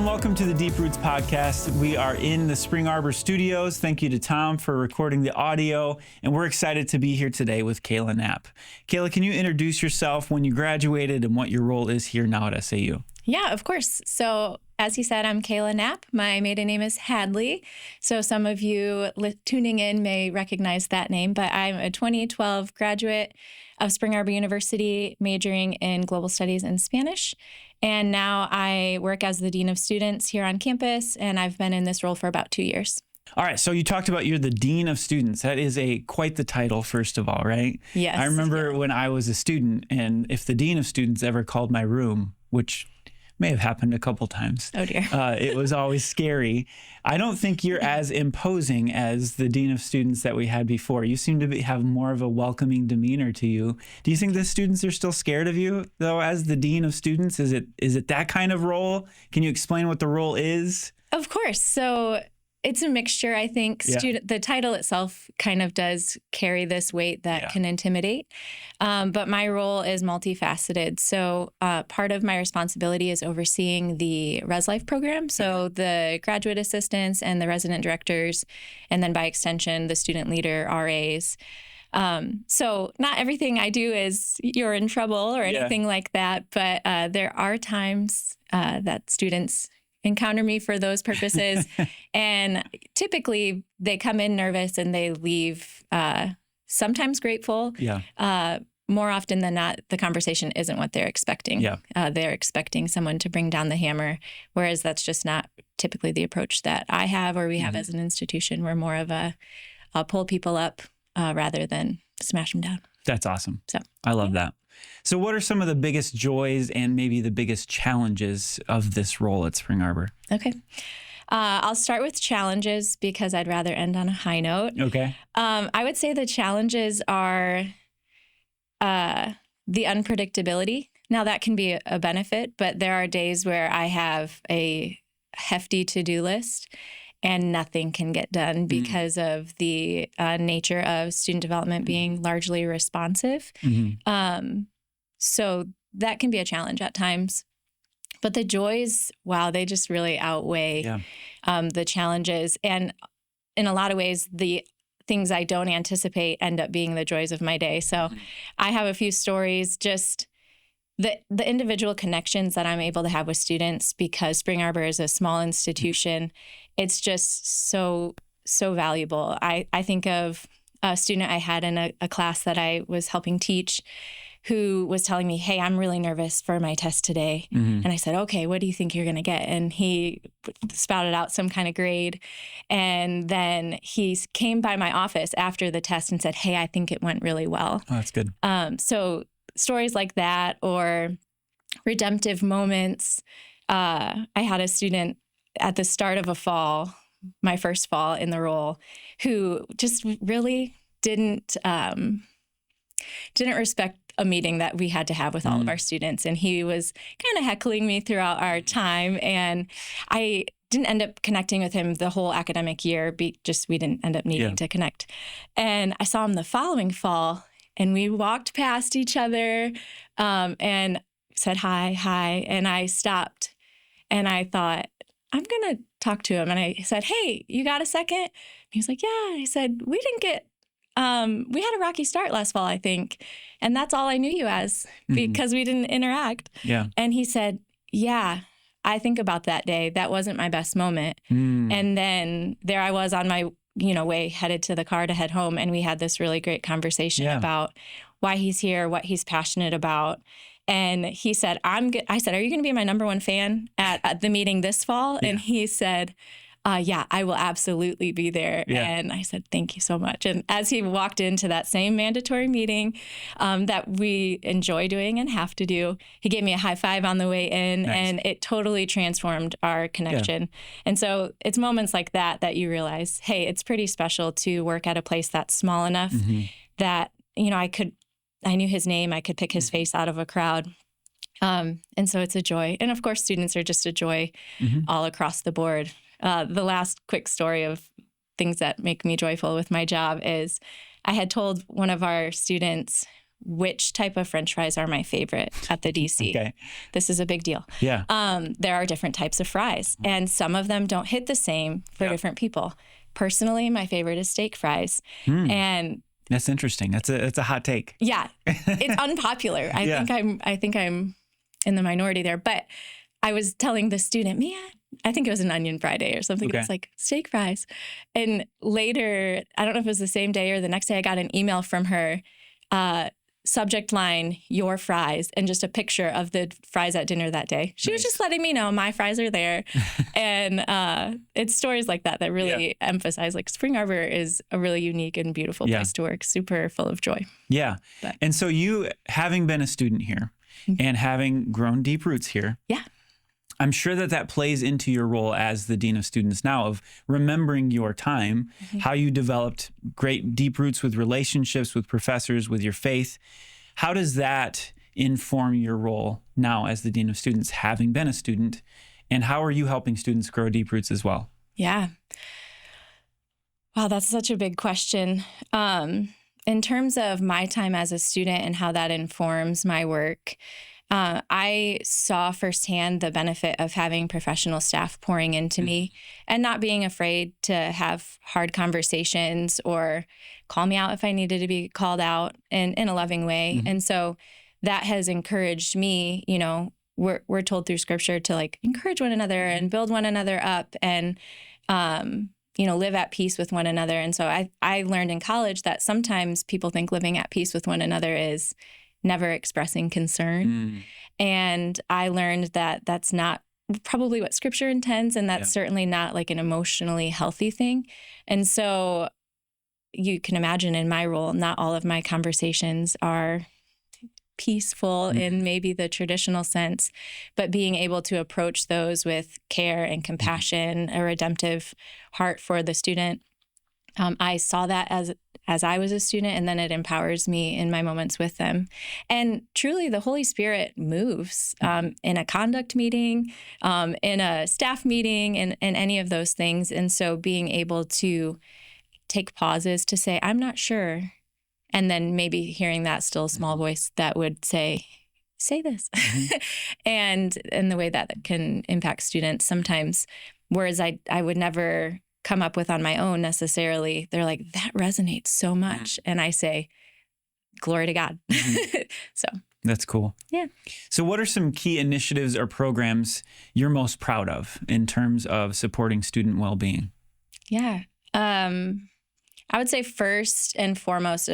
welcome to the Deep Roots podcast. We are in the Spring Arbor studios. Thank you to Tom for recording the audio, and we're excited to be here today with Kayla Knapp. Kayla, can you introduce yourself, when you graduated, and what your role is here now at SAU? Yeah, of course. So as he said, I'm Kayla Knapp. My maiden name is Hadley. So some of you tuning in may recognize that name, but I'm a 2012 graduate of Spring Arbor University, majoring in global studies and Spanish. And now I work as the Dean of Students here on campus, and I've been in this role for about 2 years. All right, so you talked about you're the Dean of Students. That is quite the title, first of all, right? Yes. I remember when I was a student, and if the Dean of Students ever called my room, which may have happened a couple times. Oh, dear. It was always scary. I don't think you're as imposing as the Dean of Students that we had before. You seem to have more of a welcoming demeanor to you. Do you think the students are still scared of you, though, as the Dean of Students? Is it that kind of role? Can you explain what the role is? Of course. So it's a mixture, I think. Yeah. The title itself kind of does carry this weight that can intimidate. But my role is multifaceted. So part of my responsibility is overseeing the Res Life program. So the graduate assistants and the resident directors, and then by extension, the student leader, RAs. So not everything I do is you're in trouble or anything like that. But there are times that students encounter me for those purposes. And typically they come in nervous and they leave sometimes grateful. Yeah. More often than not, the conversation isn't what they're expecting. Yeah. They're expecting someone to bring down the hammer, whereas that's just not typically the approach that I have or we have as an institution. We're more of a pull people up rather than smash them down. That's awesome. So I love that. So what are some of the biggest joys and maybe the biggest challenges of this role at Spring Arbor? Okay. I'll start with challenges because I'd rather end on a high note. Okay. I would say the challenges are the unpredictability. Now, that can be a benefit, but there are days where I have a hefty to-do list and nothing can get done because of the nature of student development being largely responsive. So that can be a challenge at times. But the joys, wow, they just really outweigh the challenges. And in a lot of ways, the things I don't anticipate end up being the joys of my day. So I have a few stories, just the individual connections that I'm able to have with students, because Spring Arbor is a small institution. It's just so valuable. I think of a student I had in a class that I was helping teach who was telling me, hey, I'm really nervous for my test today. And I said, okay, what do you think you're going to get? And he spouted out some kind of grade. And then he came by my office after the test and said, hey, I think it went really well. Oh, that's good. So stories like that, or redemptive moments. I had a student at the start of a fall, my first fall in the role, who just really didn't respect a meeting that we had to have with all of our students. And he was kind of heckling me throughout our time. And I didn't end up connecting with him the whole academic year. We didn't end up needing to connect. And I saw him the following fall, and we walked past each other and said, hi. And I stopped and I thought, I'm going to talk to him. And I said, hey, you got a second? And he was like, yeah. And I said, we had a rocky start last fall, I think. And that's all I knew you as because we didn't interact. Yeah. And he said, yeah, I think about that day. That wasn't my best moment. And then there I was on my way headed to the car to head home. And we had this really great conversation about why he's here, what he's passionate about. And he said, I said, are you going to be my number one fan at the meeting this fall? Yeah. And he said, yeah, I will absolutely be there. Yeah. And I said, thank you so much. And as he walked into that same mandatory meeting that we enjoy doing and have to do, he gave me a high five on the way in. Nice. And it totally transformed our connection. Yeah. And so it's moments like that that you realize, hey, it's pretty special to work at a place that's small enough that, I knew his name, I could pick his face out of a crowd. And so it's a joy. And of course, students are just a joy all across the board. The last quick story of things that make me joyful with my job is I had told one of our students which type of French fries are my favorite at the DC. Okay. This is a big deal. Yeah. There are different types of fries, and some of them don't hit the same for different people. Personally, my favorite is steak fries. And that's interesting. That's a hot take. Yeah. It's unpopular. I think I'm in the minority there, but I was telling the student, I think it was an onion fry day or something. Okay. It's like steak fries. And later, I don't know if it was the same day or the next day, I got an email from her, subject line, your fries, and just a picture of the fries at dinner that day. She was just letting me know my fries are there. And it's stories like that really emphasize like Spring Arbor is a really unique and beautiful place to work, super full of joy. Yeah. And so you, having been a student here and having grown deep roots here, I'm sure that plays into your role as the Dean of Students now, of remembering your time, how you developed great deep roots with relationships, with professors, with your faith. How does that inform your role now as the Dean of Students, having been a student? And how are you helping students grow deep roots as well? Yeah. Wow, that's such a big question. In terms of my time as a student and how that informs my work, I saw firsthand the benefit of having professional staff pouring into me and not being afraid to have hard conversations or call me out if I needed to be called out in a loving way. And so that has encouraged me. We're told through scripture to like encourage one another and build one another up and, live at peace with one another. And so I learned in college that sometimes people think living at peace with one another is never expressing concern. And I learned that that's not probably what scripture intends. And that's certainly not like an emotionally healthy thing. And so you can imagine in my role, not all of my conversations are peaceful in maybe the traditional sense, but being able to approach those with care and compassion, a redemptive heart for the student. I saw that as I was a student, and then it empowers me in my moments with them. And truly, the Holy Spirit moves in a conduct meeting, in a staff meeting, and any of those things. And so being able to take pauses to say, I'm not sure. And then maybe hearing that still small voice that would say this. and the way that can impact students sometimes, whereas I would never come up with on my own necessarily. They're like, that resonates so much. And I say, glory to God. So that's cool. Yeah. So what are some key initiatives or programs you're most proud of in terms of supporting student well-being? Yeah. I would say first and foremost,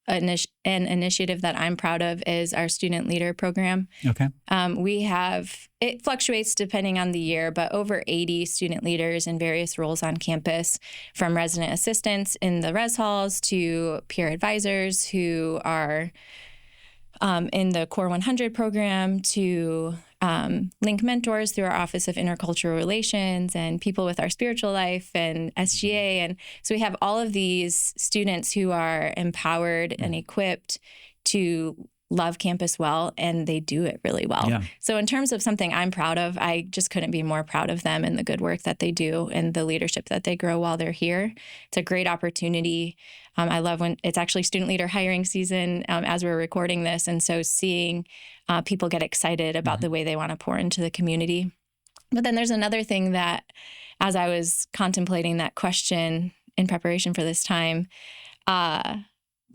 an initiative that I'm proud of is our student leader program. Okay. It fluctuates depending on the year, but over 80 student leaders in various roles on campus, from resident assistants in the res halls to peer advisors who are in the Core 100 program to link mentors through our Office of Intercultural Relations and people with our spiritual life and SGA. And so we have all of these students who are empowered and equipped to love campus well, and they do it really well. Yeah. So in terms of something I'm proud of, I just couldn't be more proud of them and the good work that they do and the leadership that they grow while they're here. It's a great opportunity. I love when it's actually student leader hiring season as we're recording this. And so seeing people get excited about the way they want to pour into the community. But then there's another thing that, as I was contemplating that question in preparation for this time,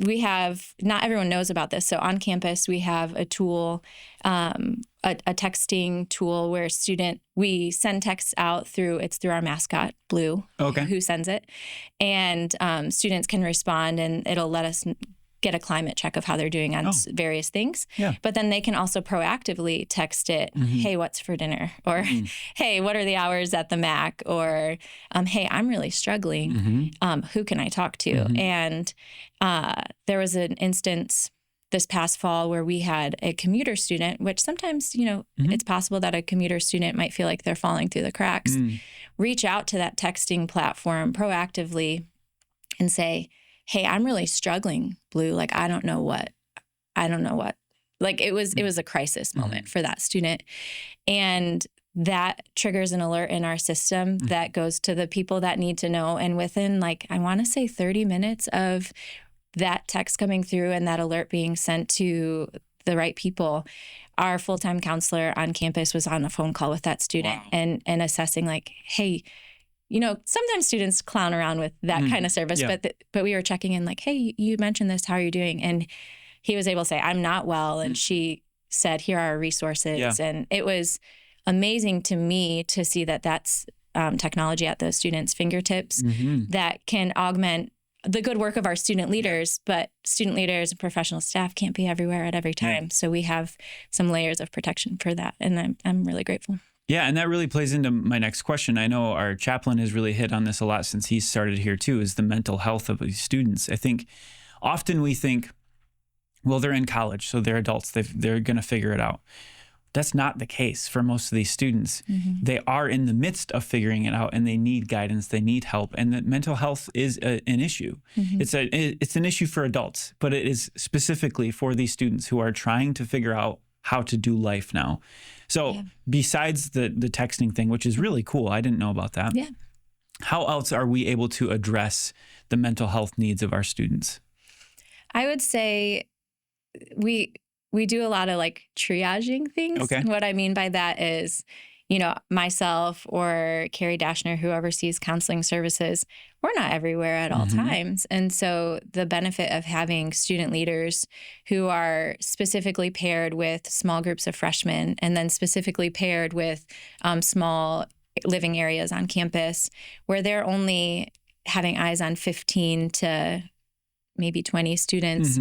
we have, not everyone knows about this. So on campus, we have a tool, a texting tool where we send texts out through our mascot, Blue, who sends it. And students can respond and it'll let us get a climate check of how they're doing on various things. Yeah. But then they can also proactively text it, hey, what's for dinner? Or, hey, what are the hours at the Mac? Or, hey, I'm really struggling. Who can I talk to? And there was an instance this past fall where we had a commuter student, which sometimes, it's possible that a commuter student might feel like they're falling through the cracks, reach out to that texting platform proactively and say, hey, I'm really struggling, Blue. Like, I don't know what. Like, it was a crisis moment for that student. And that triggers an alert in our system that goes to the people that need to know. And within, I want to say 30 minutes of that text coming through and that alert being sent to the right people, our full-time counselor on campus was on a phone call with that student and assessing like, hey, sometimes students clown around with that kind of service, but we were checking in like, hey, you mentioned this, how are you doing? And he was able to say, I'm not well. And she said, here are our resources. Yeah. And it was amazing to me to see that that's technology at those students' fingertips that can augment the good work of our student leaders, but student leaders and professional staff can't be everywhere at every time. Yeah. So we have some layers of protection for that. And I'm really grateful. Yeah, and that really plays into my next question. I know our chaplain has really hit on this a lot since he started here too, is the mental health of these students. I think often we think, well, they're in college, so they're adults. They're going to figure it out. That's not the case for most of these students. They are in the midst of figuring it out, and they need guidance. They need help, and that mental health is an issue. It's an issue for adults, but it is specifically for these students who are trying to figure out how to do life now. So besides the texting thing, which is really cool, I didn't know about that. Yeah. How else are we able to address the mental health needs of our students? I would say we do a lot of like triaging things. Okay. What I mean by that is, myself or Carrie Dashner, who oversees counseling services, we're not everywhere at all times. And so the benefit of having student leaders who are specifically paired with small groups of freshmen and then specifically paired with small living areas on campus where they're only having eyes on 15 to maybe 20 students,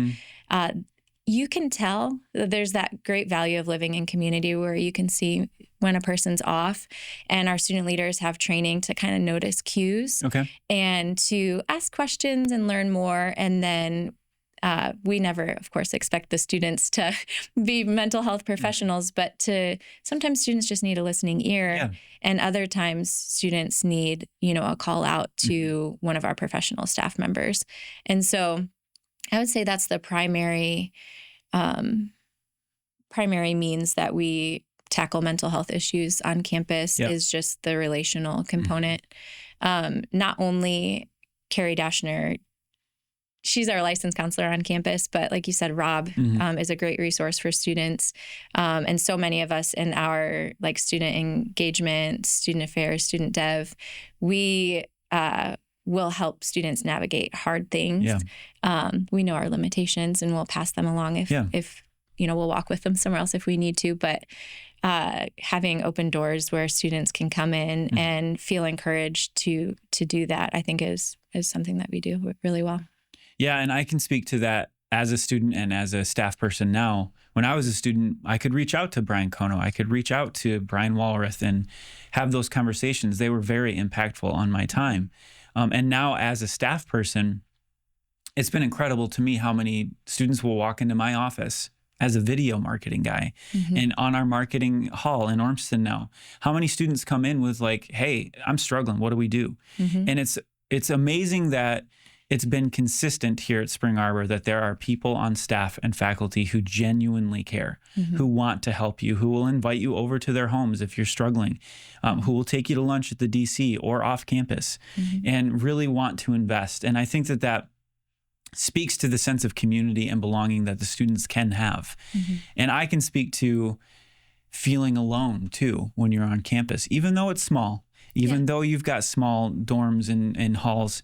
you can tell that there's that great value of living in community where you can see when a person's off, and our student leaders have training to kind of notice cues and to ask questions and learn more. And then we never, of course, expect the students to be mental health professionals, but sometimes students just need a listening ear. Yeah. And other times students need, a call out to one of our professional staff members. And so I would say that's the primary means that we tackle mental health issues on campus is just the relational component. Not only Carrie Dashner, she's our licensed counselor on campus, but like you said, Rob is a great resource for students. And so many of us in our like student engagement, student affairs, student dev, we will help students navigate hard things. Yeah. We know our limitations and we'll pass them along if we'll walk with them somewhere else if we need to. But having open doors where students can come in and feel encouraged to do that, I think is something that we do really well. Yeah, and I can speak to that as a student and as a staff person now. When I was a student, I could reach out to Brian Kono. I could reach out to Brian Walrath and have those conversations. They were very impactful on my time. And now as a staff person, it's been incredible to me how many students will walk into my office as a video marketing guy and on our marketing hall in Ormston now. How many students come in with like, hey, I'm struggling. What do we do? And it's amazing that it's been consistent here at Spring Arbor that there are people on staff and faculty who genuinely care, who want to help you, who will invite you over to their homes if you're struggling, who will take you to lunch at the DC or off campus and really want to invest. And I think that speaks to the sense of community and belonging that the students can have. And I can speak to feeling alone too when you're on campus, even though it's small, even though you've got small dorms and halls.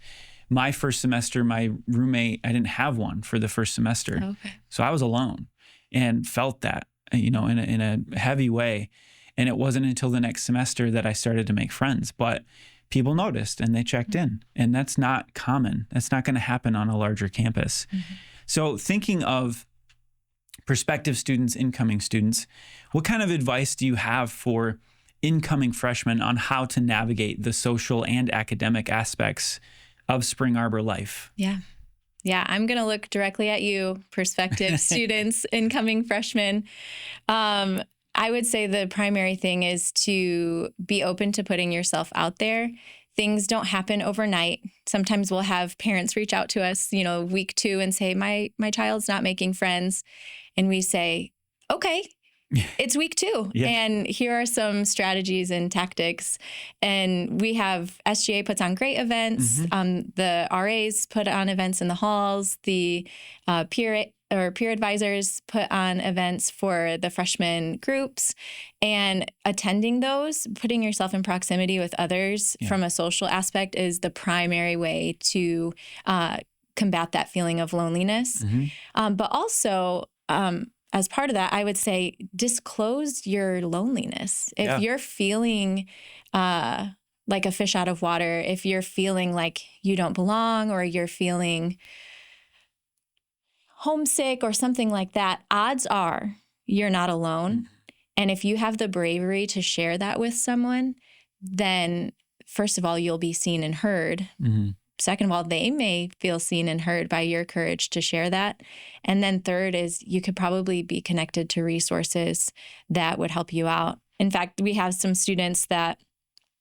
My first semester, my roommate, I didn't have one for the first semester. Okay. So I was alone and felt that, in a heavy way. And it wasn't until the next semester that I started to make friends. But people noticed and they checked in. And that's not common. That's not going to happen on a larger campus. So thinking of prospective students, incoming students, what kind of advice do you have for incoming freshmen on how to navigate the social and academic aspects of Spring Arbor life? Yeah, I'm going to look directly at you, prospective students, incoming freshmen. I would say the primary thing is to be open to putting yourself out there. Things don't happen overnight. Sometimes we'll have parents reach out to us, week 2 and say, my child's not making friends. And we say, okay, it's week 2. Yeah. And here are some strategies and tactics. And we have SGA puts on great events. The RAs put on events in the halls. The peer advisors put on events for the freshman groups, and attending those, putting yourself in proximity with others from a social aspect is the primary way to combat that feeling of loneliness. But also, as part of that, I would say disclose your loneliness. If you're feeling like a fish out of water, if you're feeling like you don't belong, or you're feeling homesick or something like that, odds are you're not alone. And if you have the bravery to share that with someone, then first of all, you'll be seen and heard. Second of all, they may feel seen and heard by your courage to share that. And then third is you could probably be connected to resources that would help you out. In fact, we have some students that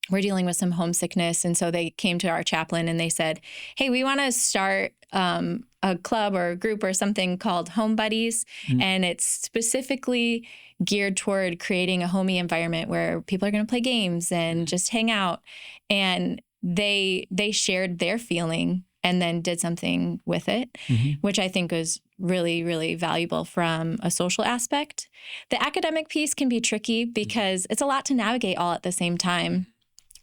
we're dealing with some homesickness. And so they came to our chaplain and they said, hey, we want to start a club or a group or something called Home Buddies. And it's specifically geared toward creating a homey environment where people are going to play games and just hang out. And they shared their feeling and then did something with it, which I think was really, really valuable from a social aspect. The academic piece can be tricky because it's a lot to navigate all at the same time.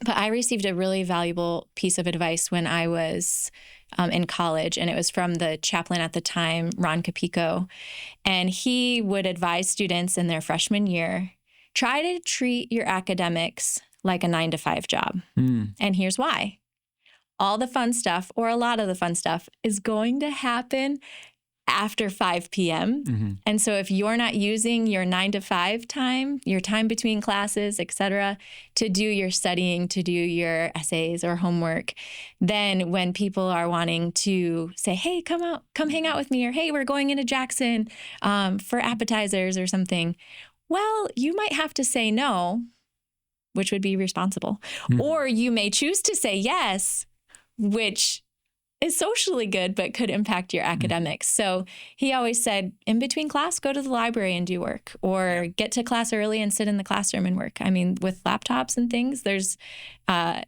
But I received a really valuable piece of advice when I was in college, and it was from the chaplain at the time, Ron Capico. And he would advise students in their freshman year, try to treat your academics like a 9-to-5 job. And here's why. All the fun stuff, or a lot of the fun stuff, is going to happen after 5 p.m. And so if you're not using your 9-to-5 time, your time between classes, et cetera, to do your studying, to do your essays or homework, then when people are wanting to say, hey, come hang out with me, or hey, we're going into Jackson for appetizers or something, well, you might have to say no, which would be responsible. Or you may choose to say yes, which is socially good, but could impact your academics. So he always said, in between class, go to the library and do work, or get to class early and sit in the classroom and work. I mean, with laptops and things, there's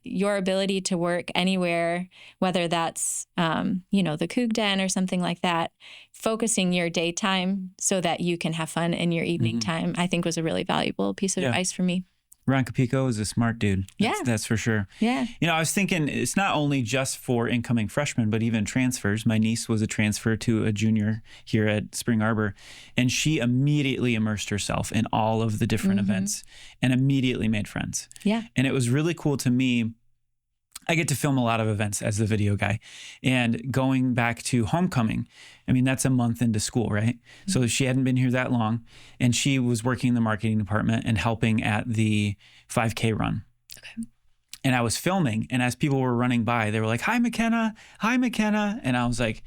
your ability to work anywhere, whether that's, the Coug Den or something like that. Focusing your daytime so that you can have fun in your evening time, I think was a really valuable piece of advice for me. Ron Capico is a smart dude. That's for sure. Yeah. I was thinking it's not only just for incoming freshmen, but even transfers. My niece was a transfer to a junior here at Spring Arbor, and she immediately immersed herself in all of the different events and immediately made friends. Yeah. And it was really cool to me. I get to film a lot of events as the video guy, and going back to homecoming, I mean, that's a month into school, right? So she hadn't been here that long, and she was working in the marketing department and helping at the 5K run. Okay. And I was filming, and as people were running by, they were like, hi, McKenna. Hi, McKenna. And I was like,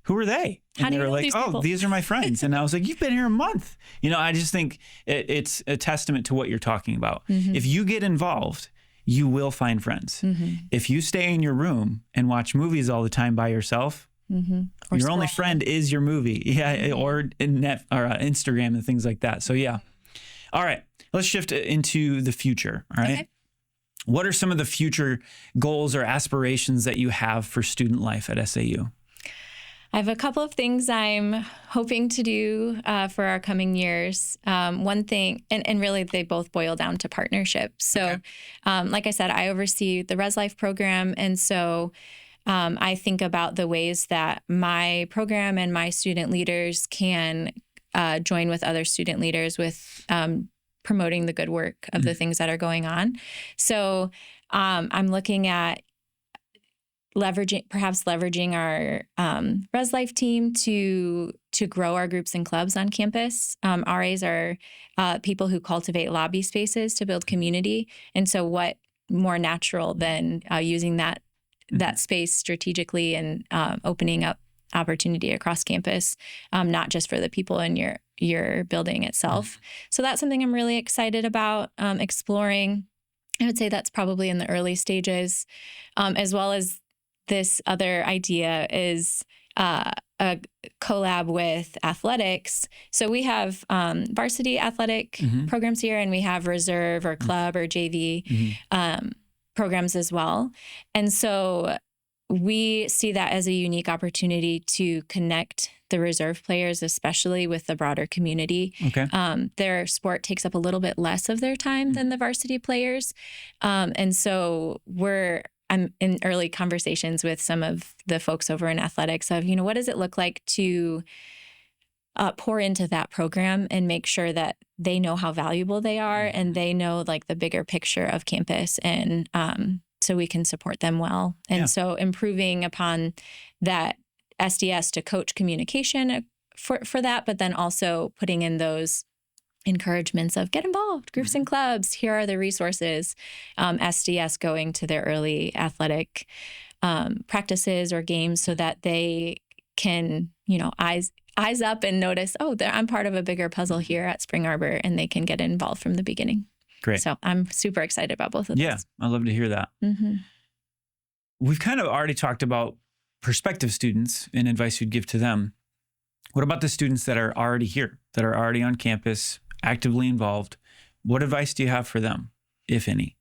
who are they? And they were like, these are my friends. And I was like, you've been here a month. I just think it's a testament to what you're talking about. If you get involved, you will find friends. If you stay in your room and watch movies all the time by yourself, your only friend is your movie, or Instagram and things like that. So all right, let's shift into the future. All right, what are some of the future goals or aspirations that you have for student life at SAU? I have a couple of things I'm hoping to do for our coming years. One thing, and really they both boil down to partnerships. So like I said, I oversee the Res Life program. And so I think about the ways that my program and my student leaders can join with other student leaders with promoting the good work of the things that are going on. So I'm looking at leveraging our Res Life team to grow our groups and clubs on campus. RAs are people who cultivate lobby spaces to build community. And so what more natural than using that space strategically and opening up opportunity across campus, not just for the people in your building itself. So that's something I'm really excited about exploring. I would say that's probably in the early stages, as well as this other idea is a a collab with athletics. So we have varsity athletic programs here, and we have reserve or club or JV programs as well. And so we see that as a unique opportunity to connect the reserve players, especially with the broader community. Okay. Their sport takes up a little bit less of their time than the varsity players. And so I'm in early conversations with some of the folks over in athletics of, what does it look like to pour into that program and make sure that they know how valuable they are and they know like the bigger picture of campus, and so we can support them well. And so improving upon that SDS to coach communication for that, but then also putting in those encouragements of get involved, groups and clubs, here are the resources, SDS going to their early athletic practices or games so that they can, eyes up and notice, I'm part of a bigger puzzle here at Spring Arbor, and they can get involved from the beginning. Great. So I'm super excited about both of those. Yeah, I love to hear that. We've kind of already talked about prospective students and advice you'd give to them. What about the students that are already here, that are already on campus, actively involved? What advice do you have for them, if any?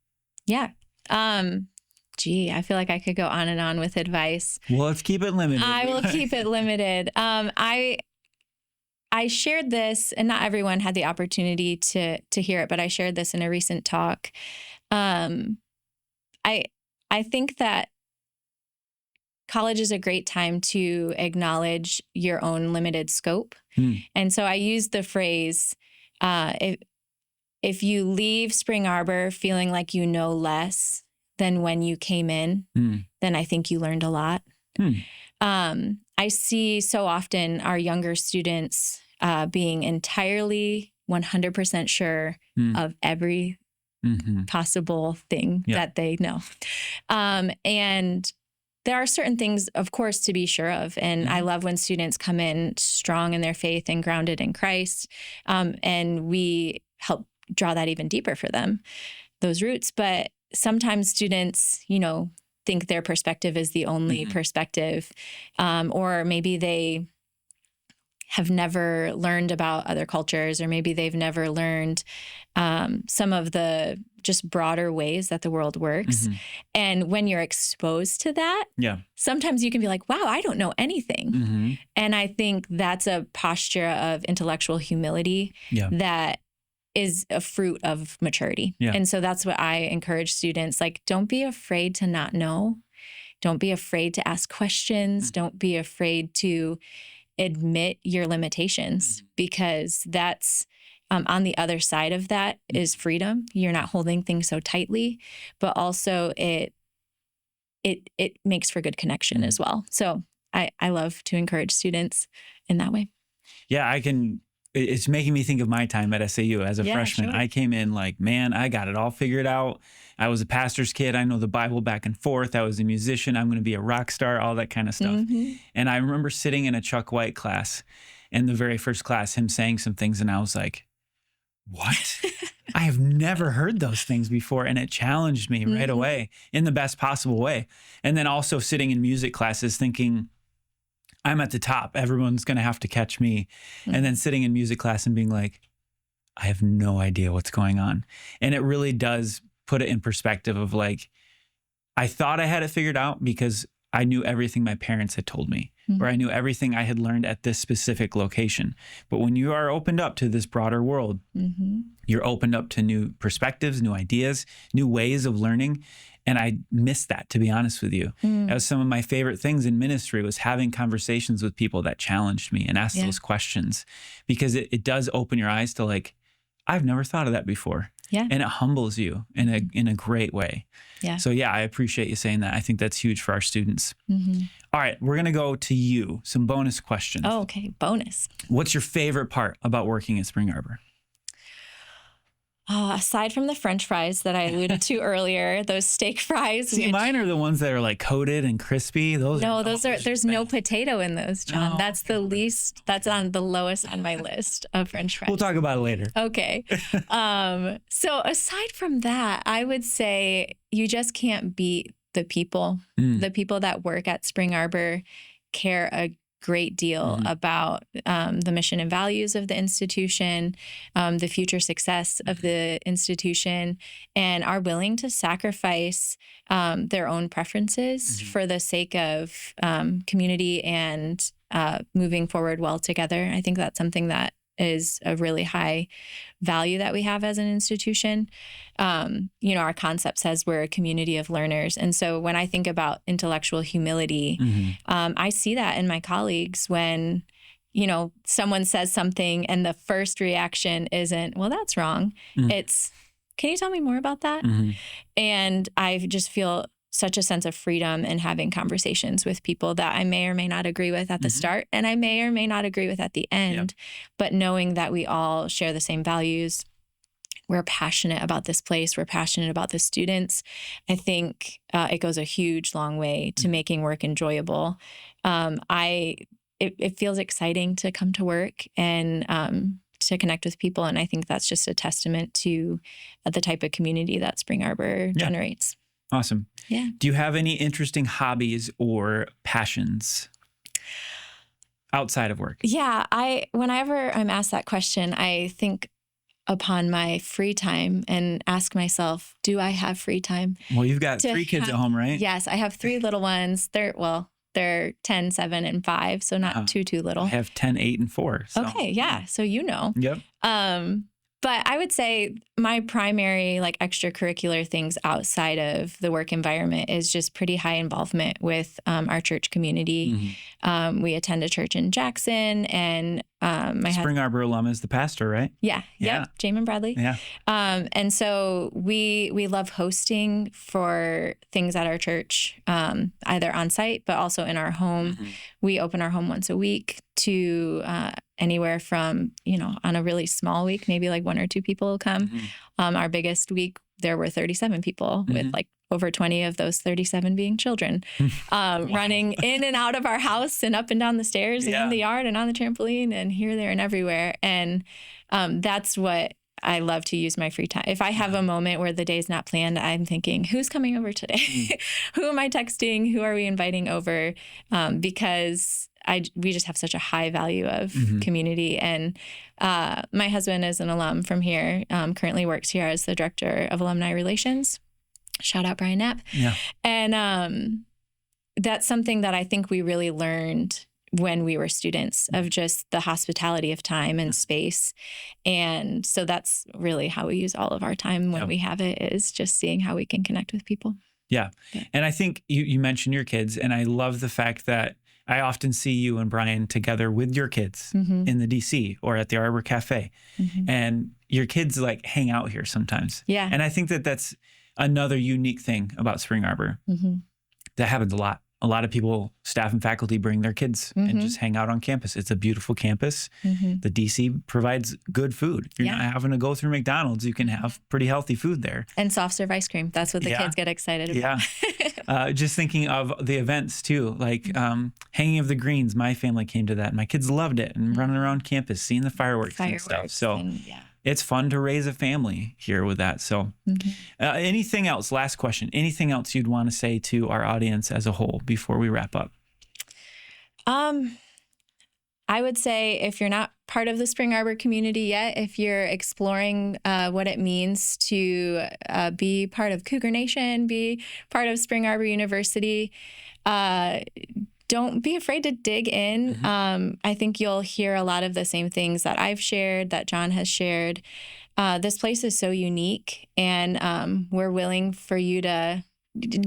Yeah. I feel like I could go on and on with advice. Well, let's keep it limited. I will keep it limited. I shared this, and not everyone had the opportunity to hear it, but I shared this in a recent talk. I think that college is a great time to acknowledge your own limited scope. And so I used the phrase, if you leave Spring Arbor feeling like you know less than when you came in, then I think you learned a lot. I see so often our younger students being entirely 100% sure of every possible thing that they know. And there are certain things, of course, to be sure of. And I love when students come in strong in their faith and grounded in Christ. And we help draw that even deeper for them, those roots. But sometimes students, think their perspective is the only perspective, or maybe they have never learned about other cultures, or maybe they've never learned some of the just broader ways that the world works. And when you're exposed to that, sometimes you can be like, wow, I don't know anything. And I think that's a posture of intellectual humility that is a fruit of maturity. And so that's what I encourage students, like, don't be afraid to not know. Don't be afraid to ask questions. Don't be afraid to admit your limitations, because that's on the other side of that is freedom. You're not holding things so tightly, but also it makes for good connection as well. So I love to encourage students in that way. Yeah, it's making me think of my time at SAU as a freshman. Sure. I came in like, man, I got it all figured out. I was a pastor's kid. I know the Bible back and forth. I was a musician. I'm going to be a rock star, all that kind of stuff. And I remember sitting in a Chuck White class, in the very first class, him saying some things, and I was like, what? I have never heard those things before. And it challenged me right away in the best possible way. And then also sitting in music classes thinking, I'm at the top. Everyone's going to have to catch me. And then sitting in music class and being like, I have no idea what's going on. And it really does put it in perspective of like, I thought I had it figured out because I knew everything my parents had told me, or I knew everything I had learned at this specific location. But when you are opened up to this broader world, you're opened up to new perspectives, new ideas, new ways of learning. And I missed that, to be honest with you. That was some of my favorite things in ministry, was having conversations with people that challenged me and asked those questions, because it does open your eyes to like, I've never thought of that before. And it humbles you in a great way. So I appreciate you saying that. I think that's huge for our students. All right, we're going to go to you. Some bonus questions. Oh, okay. Bonus. What's your favorite part about working at Spring Arbor? Aside from the French fries that I alluded to earlier, those steak fries. See, mine are the ones that are like coated and crispy. There's no potato in those, John. That's the least. That's on the lowest on my list of French fries. We'll talk about it later. Okay. So aside from that, I would say you just can't beat the people. The people that work at Spring Arbor care a great deal about the mission and values of the institution, the future success of the institution, and are willing to sacrifice their own preferences for the sake of community and moving forward well together. I think that's something that is a really high value that we have as an institution. Our concept says we're a community of learners. And so when I think about intellectual humility, I see that in my colleagues when, someone says something and the first reaction isn't, well, that's wrong. It's, can you tell me more about that? And I just feel such a sense of freedom in having conversations with people that I may or may not agree with at the start, and I may or may not agree with at the end, but knowing that we all share the same values, we're passionate about this place, we're passionate about the students, I think it goes a huge, long way to making work enjoyable. It feels exciting to come to work and to connect with people, and I think that's just a testament to the type of community that Spring Arbor generates. Awesome. Yeah. Do you have any interesting hobbies or passions outside of work? Yeah. Whenever I'm asked that question, I think upon my free time and ask myself, do I have free time? Well, you've got 3 kids at home, right? Yes. I have 3 little ones. They're 10, 7, and 5. So not too little. I have 10, 8, and 4. So. Okay. Yeah. So Yep. But I would say my primary extracurricular things outside of the work environment is just pretty high involvement with our church community. We attend a church in Jackson, and Spring Arbor alum is the pastor, right? Yeah. Yep. Jamin Bradley. Yeah. And so we love hosting for things at our church, either on site, but also in our home. We open our home once a week to anywhere from, on a really small week, maybe 1 or 2 people will come. Our biggest week, there were 37 people with over 20 of those 37 being children, running in and out of our house and up and down the stairs and in the yard and on the trampoline and here, there, and everywhere. And that's what I love to use my free time. If I have a moment where the day's not planned, I'm thinking, who's coming over today? Who am I texting? Who are we inviting over? Because we just have such a high value of community. And my husband is an alum from here, currently works here as the director of alumni relations. Shout out Brian Knapp. Yeah. And that's something that I think we really learned when we were students, of just the hospitality of time and space. And so that's really how we use all of our time when we have it, is just seeing how we can connect with people. Yeah. And I think you mentioned your kids, and I love the fact that I often see you and Brian together with your kids in the DC or at the Arbor Cafe. And your kids hang out here sometimes. Yeah. And I think that that's another unique thing about Spring Arbor. That happens a lot. A lot of people, staff and faculty, bring their kids and just hang out on campus. It's a beautiful campus. The DC provides good food. You're not having to go through McDonald's. You can have pretty healthy food there. And soft serve ice cream. That's what the kids get excited about. Just thinking of the events too, Hanging of the Greens. My family came to that. My kids loved it, and running around campus, seeing the fireworks and stuff. So it's fun to raise a family here with that. So anything else? Last question. Anything else you'd want to say to our audience as a whole before we wrap up? I would say, if you're not part of the Spring Arbor community yet, if you're exploring what it means to be part of Cougar Nation, be part of Spring Arbor University, don't be afraid to dig in. I think you'll hear a lot of the same things that I've shared, that John has shared. This place is so unique, and we're willing for you to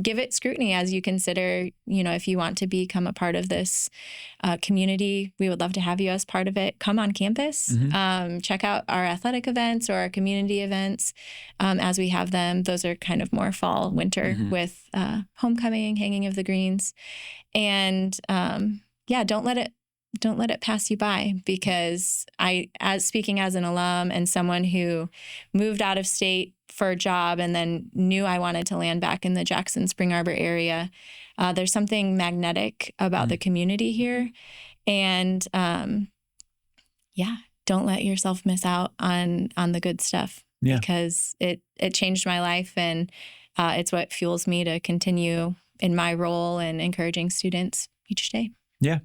give it scrutiny as you consider, if you want to become a part of this community. We would love to have you as part of it. Come on campus, check out our athletic events or our community events as we have them. Those are kind of more fall, winter with homecoming, hanging of the greens. And don't let it pass you by, because speaking as an alum and someone who moved out of state for a job and then knew I wanted to land back in the Jackson Spring Arbor area, there's something magnetic about the community here. And don't let yourself miss out on the good stuff, because it changed my life, and it's what fuels me to continue in my role and encouraging students each day. Yeah.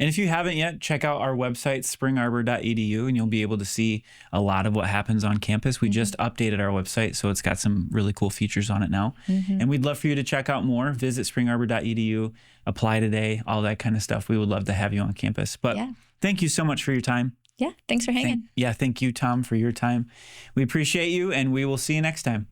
And if you haven't yet, check out our website, springarbor.edu, and you'll be able to see a lot of what happens on campus. We just updated our website, so it's got some really cool features on it now. And we'd love for you to check out more. Visit springarbor.edu, apply today, all that kind of stuff. We would love to have you on campus. But thank you so much for your time. Yeah, thanks for hanging. Thank you, Tom, for your time. We appreciate you, and we will see you next time.